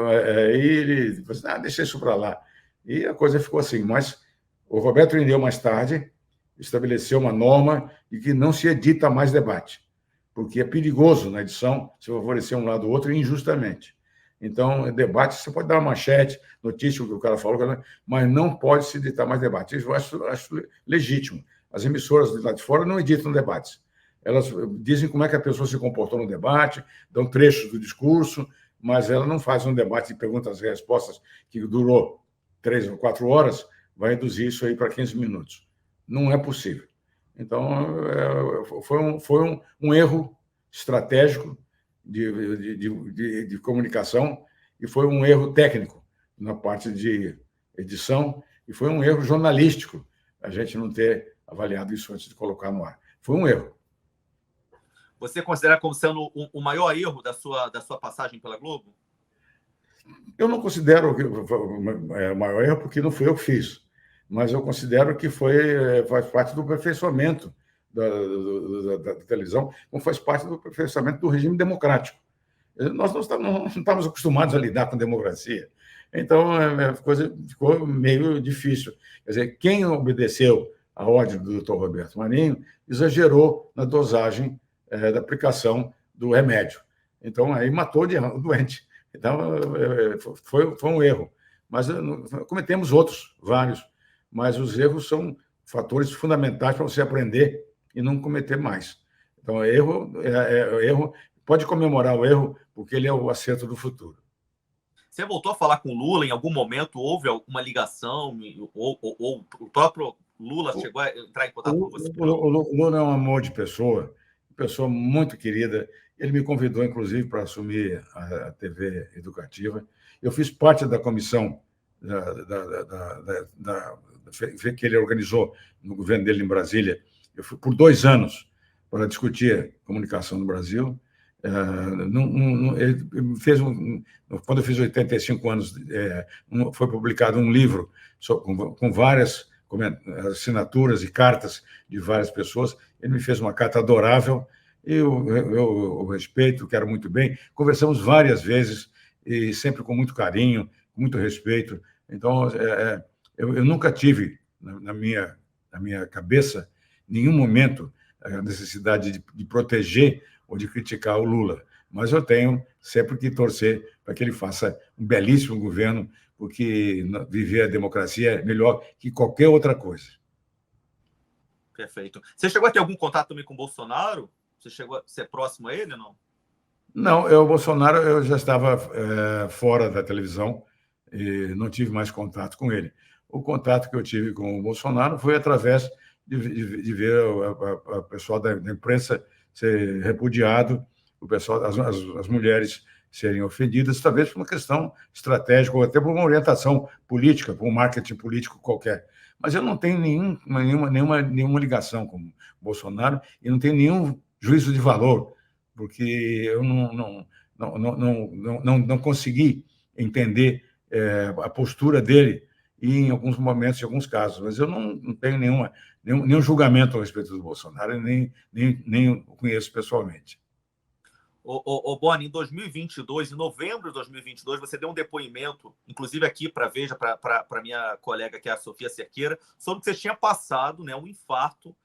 aí ele disse: deixa isso para lá. E a coisa ficou assim. Mas o Roberto Irineu, mais tarde, estabeleceu uma norma de que não se edita mais debate, porque é perigoso na edição se favorecer um lado ou outro injustamente. Então, debate, você pode dar uma manchete, notícia, o que o cara falou, mas não pode se editar mais debate. Isso eu acho legítimo. As emissoras de lá de fora não editam debates. Elas dizem como é que a pessoa se comportou no debate, dão trechos do discurso, mas ela não faz um debate de perguntas e respostas que durou 3 ou 4 horas, vai reduzir isso aí para 15 minutos. Não é possível. Então, foi um erro estratégico de comunicação e foi um erro técnico na parte de edição e foi um erro jornalístico a gente não ter avaliado isso antes de colocar no ar. Foi um erro. Você considera como sendo o maior erro da sua passagem pela Globo? Eu não considero o maior erro porque não foi eu que fiz, mas eu considero que faz parte do aperfeiçoamento da televisão, como faz parte do aperfeiçoamento do regime democrático. Nós não estávamos acostumados a lidar com democracia. Então, a coisa ficou meio difícil. Quer dizer, quem obedeceu à ordem do doutor Roberto Marinho exagerou na dosagem da aplicação do remédio. Então, aí matou o doente. Então, foi um erro. Mas cometemos outros, vários. Mas os erros são fatores fundamentais para você aprender e não cometer mais. Então, erro pode comemorar o erro, porque ele é o acerto do futuro. Você voltou a falar com o Lula em algum momento? Houve alguma ligação? Ou o próprio Lula chegou a entrar em contato com você? O Lula é um amor de pessoa muito querida. Ele me convidou, inclusive, para assumir a TV educativa. Eu fiz parte da comissão que ele organizou no governo dele em Brasília. Eu fui por 2 anos para discutir comunicação no Brasil. Ele fez quando eu fiz 85 anos, foi publicado um livro com várias assinaturas e cartas de várias pessoas. Ele me fez uma carta adorável, eu respeito, quero muito bem. Conversamos várias vezes e sempre com muito carinho, com muito respeito. Então, eu nunca tive na minha cabeça, em nenhum momento, a necessidade de proteger ou de criticar o Lula. Mas eu tenho sempre que torcer para que ele faça um belíssimo governo, porque viver a democracia é melhor que qualquer outra coisa. Perfeito. Você chegou a ter algum contato também com o Bolsonaro? Você chegou a ser próximo a ele, não? Não, o Bolsonaro eu já estava fora da televisão e não tive mais contato com ele. O contato que eu tive com o Bolsonaro foi através de ver o pessoal da imprensa ser repudiado, o pessoal, as mulheres serem ofendidas, talvez por uma questão estratégica ou até por uma orientação política, por um marketing político qualquer. Mas eu não tenho nenhuma ligação com o Bolsonaro e não tenho nenhum juízo de valor, porque eu não consegui entender a postura dele e, em alguns momentos, em alguns casos. Mas eu não tenho nenhum julgamento a respeito do Bolsonaro, nem o conheço pessoalmente. Boni, em 2022, em novembro de 2022, você deu um depoimento, inclusive aqui para Veja, para minha colega, que é a Sofia Cerqueira, sobre que você tinha passado, né, um infarto.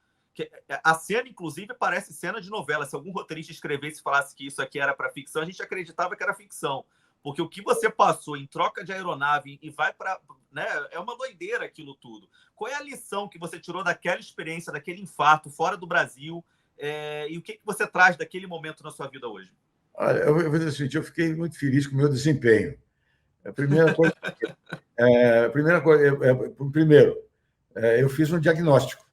A cena, inclusive, parece cena de novela. Se algum roteirista escrevesse e falasse que isso aqui era para ficção, a gente acreditava que era ficção. Porque o que você passou em troca de aeronave e vai para... Né, é uma doideira aquilo tudo. Qual é a lição que você tirou daquela experiência, daquele infarto, fora do Brasil? E o que você traz daquele momento na sua vida hoje? Olha, eu vou dizer o seguinte, eu fiquei muito feliz com o meu desempenho. A primeira coisa, eu fiz um diagnóstico.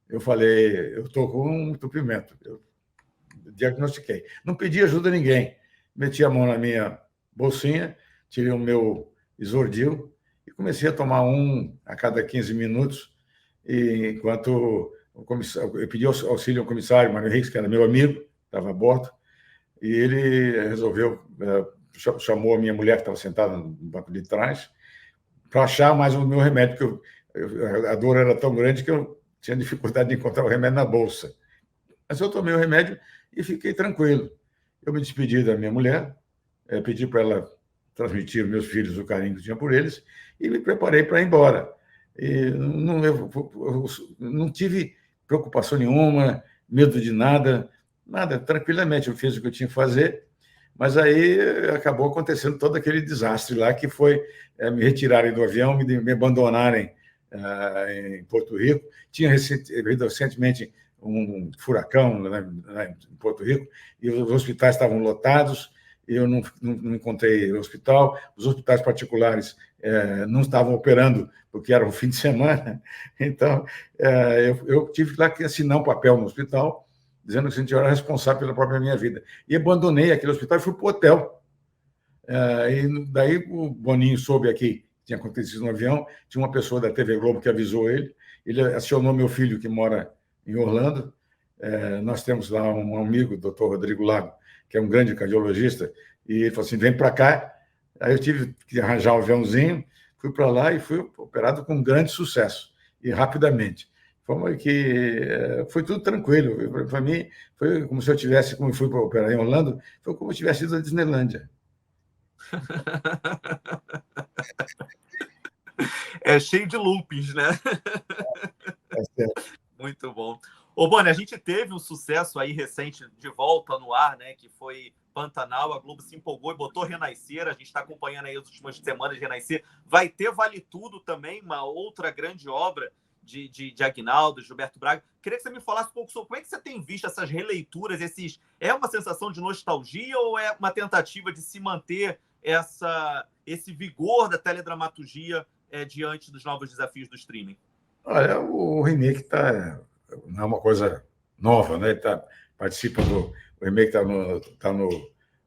Eu falei, eu estou com um entupimento. Eu diagnostiquei. Não pedi ajuda a ninguém. Meti a mão na minha bolsinha, tirei o meu Isordil e comecei a tomar um a cada 15 minutos, enquanto eu pedi auxílio ao comissário Mário Henriques, que era meu amigo, estava a bordo, e ele resolveu, chamou a minha mulher, que estava sentada no banco de trás, para achar mais o meu remédio, porque a dor era tão grande que eu tinha dificuldade de encontrar o remédio na bolsa. Mas eu tomei o remédio e fiquei tranquilo. Eu me despedi da minha mulher, pedi para ela transmitir aos meus filhos o carinho que eu tinha por eles e me preparei para ir embora. E não tive preocupação nenhuma, medo de nada, tranquilamente eu fiz o que eu tinha que fazer, mas aí acabou acontecendo todo aquele desastre lá, que foi me retirarem do avião, me abandonarem em Porto Rico. Tinha recentemente um furacão em Porto Rico e os hospitais estavam lotados, eu não encontrei o hospital, os hospitais particulares não estavam operando porque era um fim de semana, então eu tive lá que assinar um papel no hospital dizendo que eu era responsável pela própria minha vida. E abandonei aquele hospital e fui para o hotel. E daí o Boninho soube aqui que tinha acontecido no avião, tinha uma pessoa da TV Globo que avisou ele acionou meu filho, que mora em Orlando. Nós temos lá um amigo, o doutor Rodrigo Lago, que é um grande cardiologista, e ele falou assim, vem para cá. Aí eu tive que arranjar um aviãozinho, fui para lá e fui operado com grande sucesso, e rapidamente. forma que foi tudo tranquilo. Para mim, foi como se eu tivesse, como eu fui para operar em Orlando, foi como se eu tivesse ido à Disneylândia. É cheio de loopings, né? Muito bom. Ô, Boni, a gente teve um sucesso aí recente de volta no ar, né? Que foi Pantanal. A Globo se empolgou e botou Renascer. A gente está acompanhando aí as últimas semanas de Renascer. Vai ter Vale Tudo também, uma outra grande obra de Aguinaldo, Gilberto Braga. Queria que você me falasse um pouco sobre como é que você tem visto essas releituras, esses. É uma sensação de nostalgia ou é uma tentativa de se manter esse vigor da teledramaturgia diante dos novos desafios do streaming? Olha, o remake não é uma coisa nova, né? Participa do. O remake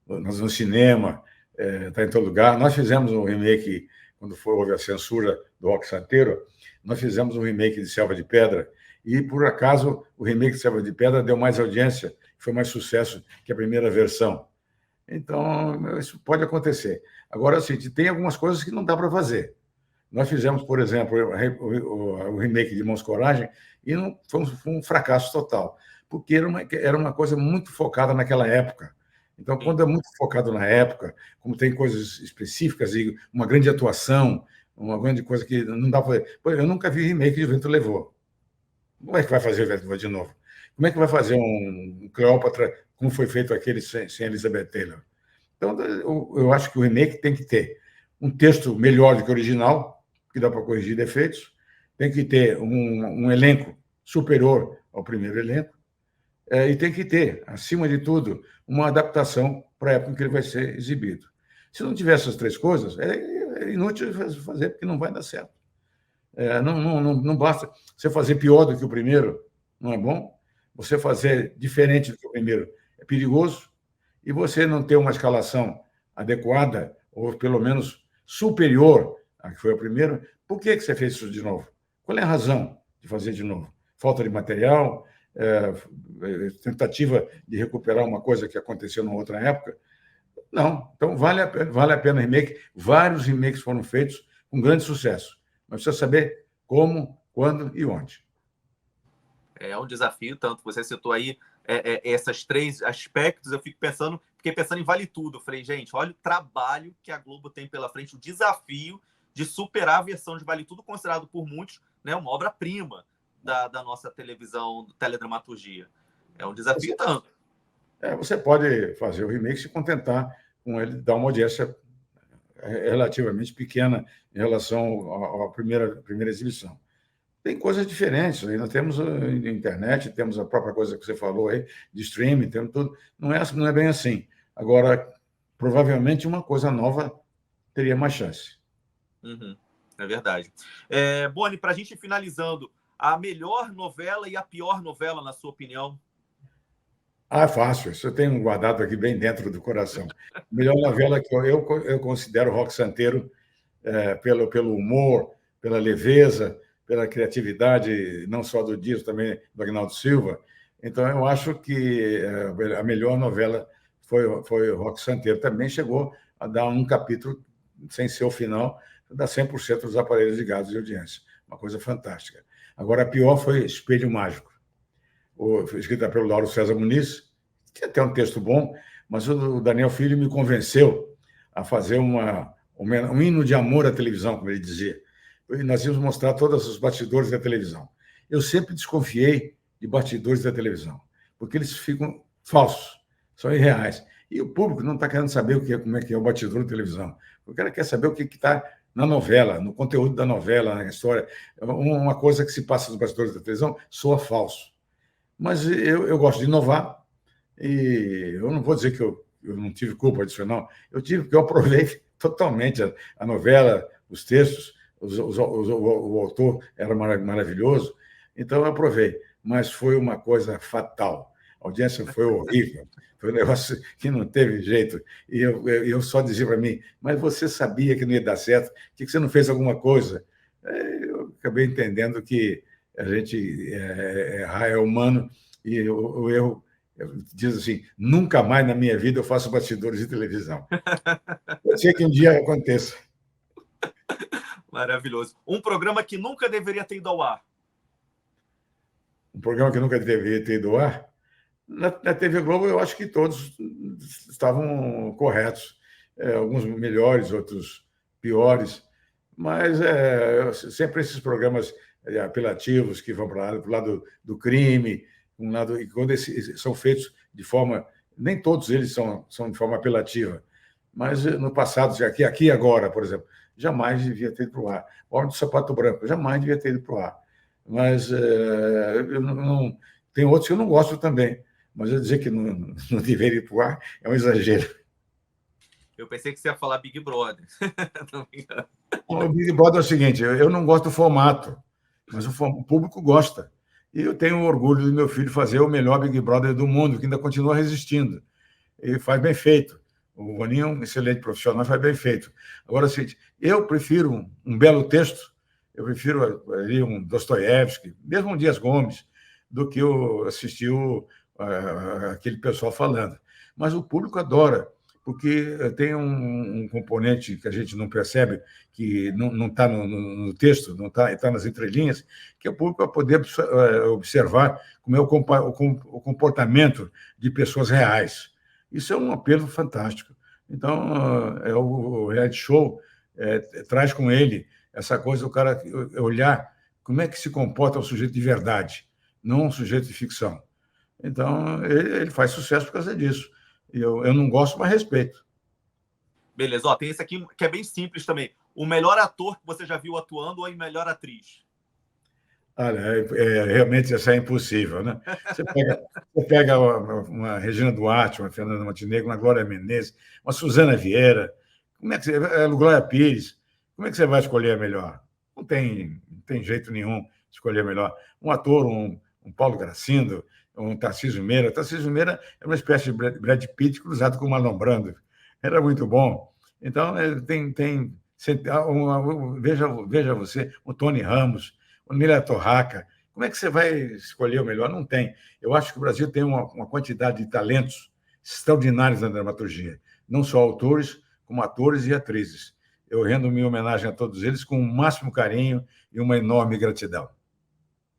no cinema, está em todo lugar. Nós fizemos um remake, quando houve a censura do Rock Santeiro, nós fizemos um remake de Selva de Pedra, e, por acaso, o remake de Selva de Pedra deu mais audiência, foi mais sucesso que a primeira versão. Então, isso pode acontecer. Agora, assim, tem algumas coisas que não dá para fazer. Nós fizemos, por exemplo, o remake de Mãos Coragem e foi um fracasso total, porque era uma coisa muito focada naquela época. Então, quando é muito focado na época, como tem coisas específicas e uma grande atuação, uma grande coisa que não dá para fazer. Eu nunca vi remake de O Vento Levou. Como é que vai fazer O Vento Levou de novo? Como é que vai fazer um Cleópatra, como foi feito aquele sem Elizabeth Taylor? Então, eu acho que o remake tem que ter um texto melhor do que o original, que dá para corrigir defeitos, tem que ter um elenco superior ao primeiro elenco, e tem que ter, acima de tudo, uma adaptação para a época em que ele vai ser exibido. Se não tiver essas três coisas, é inútil fazer, porque não vai dar certo. Não basta você fazer pior do que o primeiro, não é bom. Você fazer diferente do que o primeiro é perigoso. E você não ter uma escalação adequada, ou pelo menos superior à que foi a primeira, por que você fez isso de novo? Qual é a razão de fazer de novo? Falta de material? Tentativa de recuperar uma coisa que aconteceu numa outra época? Não. Então, vale a pena remake. Vários remakes foram feitos com grande sucesso. Mas precisa saber como, quando e onde. É um desafio, tanto você citou aí esses três aspectos, fiquei pensando em Vale Tudo. Eu falei, gente, olha o trabalho que a Globo tem pela frente, o desafio de superar a versão de Vale Tudo, considerado por muitos, né, uma obra-prima da nossa televisão, teledramaturgia. É um desafio tanto. Você pode fazer o remake e se contentar com ele dar uma audiência relativamente pequena em relação à primeira exibição. Tem coisas diferentes. Aí nós temos a internet, temos a própria coisa que você falou aí, de streaming, temos tudo. Não é bem assim. Agora, provavelmente uma coisa nova teria mais chance. É verdade. Boni, para a gente ir finalizando, a melhor novela e a pior novela, na sua opinião? É fácil. Isso eu tenho guardado aqui bem dentro do coração. A melhor novela que eu considero Rock Santeiro, pelo humor, pela leveza, pela criatividade, não só do Dias, também do Aguinaldo Silva. Então, eu acho que a melhor novela foi o Rock Santeiro. Também chegou a dar um capítulo, sem ser o final, dá 100% dos aparelhos ligados de audiência. Uma coisa fantástica. Agora, a pior foi Espelho Mágico, escrita pelo Lauro César Muniz, que até um texto bom, mas o Daniel Filho me convenceu a fazer um hino de amor à televisão, como ele dizia. E nós íamos mostrar todos os bastidores da televisão. Eu sempre desconfiei de bastidores da televisão, porque eles ficam falsos, são irreais. E o público não está querendo saber como é que é o bastidor da televisão. O cara quer saber o que está na novela, no conteúdo da novela, na história. Uma coisa que se passa nos bastidores da televisão soa falso. Mas eu gosto de inovar, e eu não vou dizer que eu não tive culpa disso, não. Eu tive, porque eu aprovei totalmente a novela, os textos, o autor era maravilhoso, então eu aprovei. Mas foi uma coisa fatal. A audiência foi horrível. Foi um negócio que não teve jeito. E eu só dizia para mim, mas você sabia que não ia dar certo? Por que você não fez alguma coisa? Eu acabei entendendo que a gente errar é humano, e o erro diz assim, nunca mais na minha vida eu faço bastidores de televisão. Pode ser que um dia aconteça. Maravilhoso. Um programa que nunca deveria ter ido ao ar. um programa que nunca deveria ter ido ao ar. Na TV Globo, eu acho que todos estavam corretos. Alguns melhores, outros piores. Mas sempre esses programas apelativos que vão para o lado do crime, e quando são feitos de forma... Nem todos eles são de forma apelativa. Mas no passado, aqui agora, por exemplo, jamais devia ter ido para o ar. O Homem do Sapato Branco, jamais devia ter ido para o ar. Mas tem outros que eu não gosto também. Mas eu dizer que não deveria ir para o ar é um exagero. Eu pensei que você ia falar Big Brother. O Big Brother é o seguinte, eu não gosto do formato, mas o público gosta. E eu tenho orgulho do meu filho fazer o melhor Big Brother do mundo, que ainda continua resistindo. E faz bem feito. O Boninho é um excelente profissional, faz bem feito. Agora, eu prefiro um belo texto, eu prefiro ali um Dostoiévski, mesmo um Dias Gomes, do que assistir aquele pessoal falando. Mas o público adora, porque tem um componente que a gente não percebe, que não está no texto, não está nas entrelinhas, que é o público vai poder observar como é o comportamento de pessoas reais. Isso é um apelo fantástico. Então, o reality show traz com ele essa coisa do cara olhar como é que se comporta um sujeito de verdade, não um sujeito de ficção. Então, ele faz sucesso por causa disso. Eu não gosto, mas respeito. Beleza. Tem esse aqui que é bem simples também. O melhor ator que você já viu atuando ou a melhor atriz? Olha, realmente isso é impossível, né? Você pega uma Regina Duarte, uma Fernanda Montenegro, uma Glória Menezes, uma Suzana Vieira, como é que Glória Pires, como é que você vai escolher a melhor? Não tem jeito nenhum de escolher a melhor. Um ator, um Paulo Gracindo, um Tarcísio Meira. Tarcísio Meira é uma espécie de Brad Pitt cruzado com o Marlon Brando. Era muito bom. Então, veja você, o Tony Ramos, o Nília Torraca. Como é que você vai escolher o melhor? Não tem. Eu acho que o Brasil tem uma quantidade de talentos extraordinários na dramaturgia, não só autores, como atores e atrizes. Eu rendo minha homenagem a todos eles com o máximo carinho e uma enorme gratidão.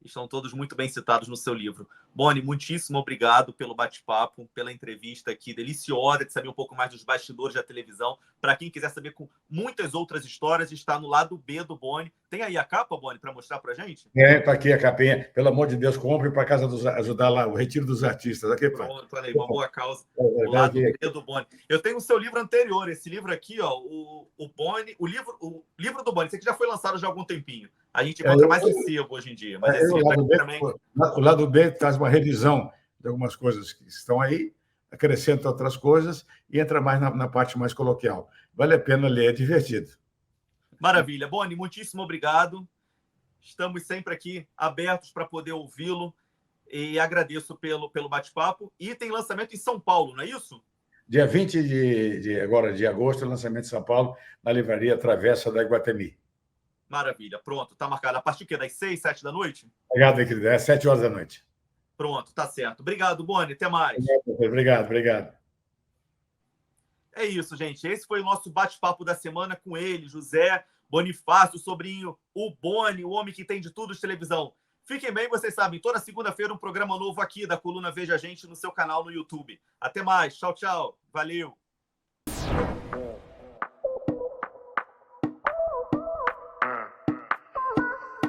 Estão todos muito bem citados no seu livro. Boni, muitíssimo obrigado pelo bate-papo, pela entrevista aqui deliciosa, de saber um pouco mais dos bastidores da televisão. Para quem quiser saber com muitas outras histórias, está no lado B do Boni. Tem aí a capa, Boni, para mostrar para a gente? Está aqui a capinha. Pelo amor de Deus, compre para casa ajudar lá, o Retiro dos Artistas. Aqui, pronto, aí, uma boa causa. O lado B do Boni. Eu tenho o seu livro anterior, esse livro aqui, ó, o Boni, o livro do Boni. Esse aqui já foi lançado já há algum tempinho. A gente encontra mais em sebo hoje em dia. Mas esse livro aqui também... O lado B traz uma revisão de algumas coisas que estão aí, acrescenta outras coisas e entra mais na parte mais coloquial. Vale a pena ler, é divertido. Maravilha. Boni, muitíssimo obrigado. Estamos sempre aqui abertos para poder ouvi-lo e agradeço pelo bate-papo. E tem lançamento em São Paulo, não é isso? Dia 20 de agosto, lançamento em São Paulo, na livraria Travessa da Iguatemi. Maravilha, pronto, está marcado. A partir das 6, 7 da noite? Obrigado, querido. É 7 horas da noite. Pronto, tá certo. Obrigado, Boni. Até mais. Obrigado. É isso, gente. Esse foi o nosso bate-papo da semana com ele, José Bonifácio, sobrinho, o Boni, o homem que tem de tudo de televisão. Fiquem bem, vocês sabem, toda segunda-feira um programa novo aqui da coluna Veja a Gente no seu canal no YouTube. Até mais. Tchau, tchau. Valeu.